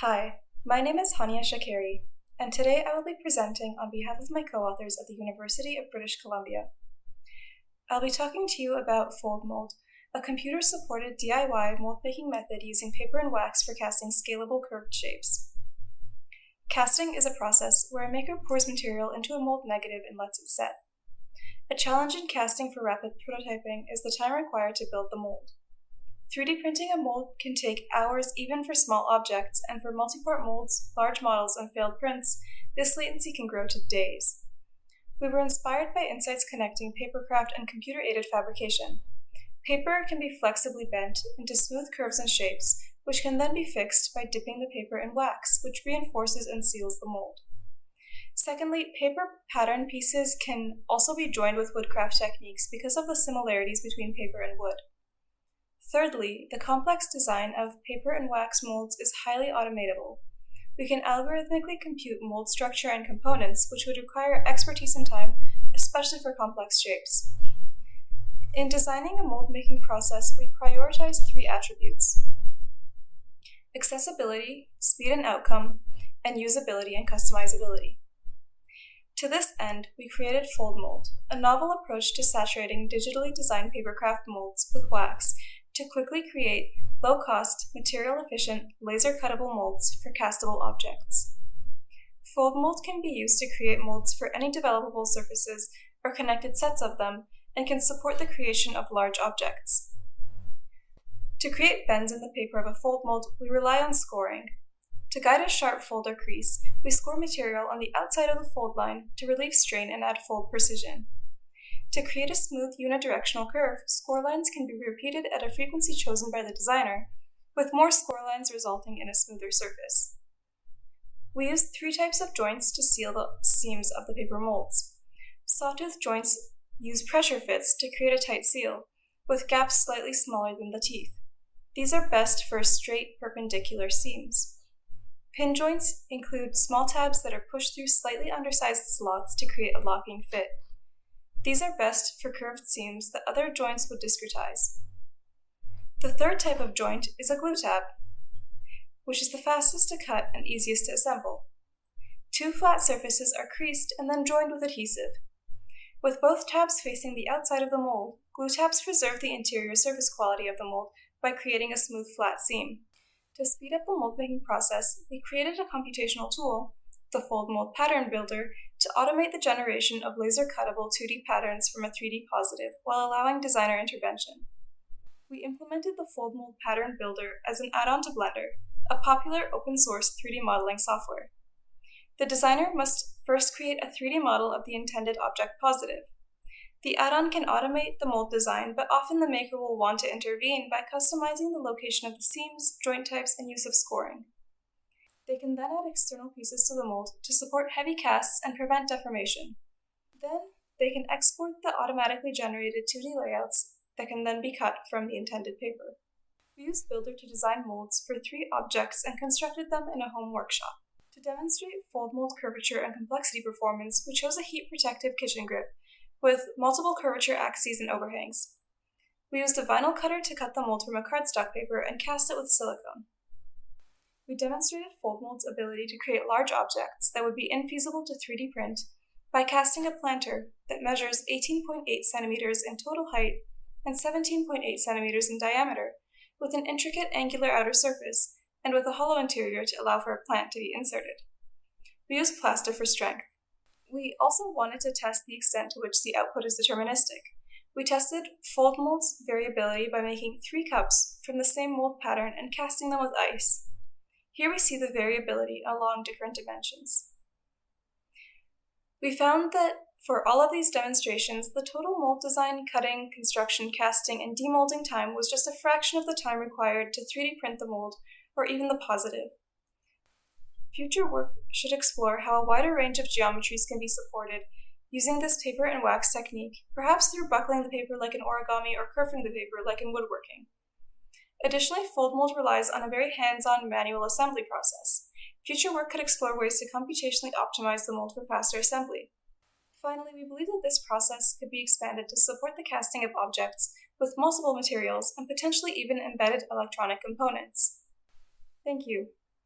Hi, my name is Hanieh Shakeri, and today I will be presenting on behalf of my co-authors at the University of British Columbia. I'll be talking to you about FoldMold, a computer-supported DIY mold-making method using paper and wax for casting scalable curved shapes. Casting is a process where a maker pours material into a mold negative and lets it set. A challenge in casting for rapid prototyping is the time required to build the mold. 3D printing a mold can take hours even for small objects, and for multi-part molds, large models, and failed prints, this latency can grow to days. We were inspired by insights connecting Papercraft and computer-aided fabrication. Paper can be flexibly bent into smooth curves and shapes, which can then be fixed by dipping the paper in wax, which reinforces and seals the mold. Secondly, paper pattern pieces can also be joined with woodcraft techniques because of the similarities between paper and wood. Thirdly, the complex design of paper and wax molds is highly automatable. We can algorithmically compute mold structure and components, which would require expertise and time, especially for complex shapes. In designing a mold-making process, we prioritize 3 attributes: accessibility, speed and outcome, and usability and customizability. To this end, we created FoldMold, a novel approach to saturating digitally designed papercraft molds with wax to quickly create low-cost, material-efficient, laser-cuttable molds for castable objects. FoldMold can be used to create molds for any developable surfaces or connected sets of them, and can support the creation of large objects. To create bends in the paper of a fold mold, we rely on scoring. To guide a sharp fold or crease, we score material on the outside of the fold line to relieve strain and add fold precision. To create a smooth unidirectional curve, score lines can be repeated at a frequency chosen by the designer, with more score lines resulting in a smoother surface. We use 3 types of joints to seal the seams of the paper molds. Sawtooth joints use pressure fits to create a tight seal, with gaps slightly smaller than the teeth. These are best for straight perpendicular seams. Pin joints include small tabs that are pushed through slightly undersized slots to create a locking fit. These are best for curved seams that other joints would discretize. The 3rd type of joint is a glue tab, which is the fastest to cut and easiest to assemble. 2 flat surfaces are creased and then joined with adhesive. With both tabs facing the outside of the mold, glue tabs preserve the interior surface quality of the mold by creating a smooth flat seam. To speed up the mold-making process, we created a computational tool, the FoldMold Pattern Builder, to automate the generation of laser-cuttable 2D patterns from a 3D positive while allowing designer intervention. We implemented the FoldMold Pattern Builder as an add-on to Blender, a popular open-source 3D modeling software. The designer must first create a 3D model of the intended object positive. The add-on can automate the mold design, but often the maker will want to intervene by customizing the location of the seams, joint types, and use of scoring. They can then add external pieces to the mold to support heavy casts and prevent deformation. Then, they can export the automatically generated 2D layouts that can then be cut from the intended paper. We used Builder to design molds for 3 objects and constructed them in a home workshop. To demonstrate fold mold curvature and complexity performance, we chose a heat-protective kitchen grip with multiple curvature axes and overhangs. We used a vinyl cutter to cut the mold from a cardstock paper and cast it with silicone. We demonstrated FoldMold's ability to create large objects that would be infeasible to 3D print by casting a planter that measures 18.8 centimeters in total height and 17.8 centimeters in diameter, with an intricate angular outer surface and with a hollow interior to allow for a plant to be inserted. We used plaster for strength. We also wanted to test the extent to which the output is deterministic. We tested FoldMold's variability by making 3 cups from the same mold pattern and casting them with ice. Here we see the variability along different dimensions. We found that for all of these demonstrations, the total mold design, cutting, construction, casting, and demolding time was just a fraction of the time required to 3D print the mold, or even the positive. Future work should explore how a wider range of geometries can be supported using this paper and wax technique, perhaps through buckling the paper like in origami or curving the paper like in woodworking. Additionally, FoldMold relies on a very hands-on manual assembly process. Future work could explore ways to computationally optimize the mold for faster assembly. Finally, we believe that this process could be expanded to support the casting of objects with multiple materials and potentially even embedded electronic components. Thank you.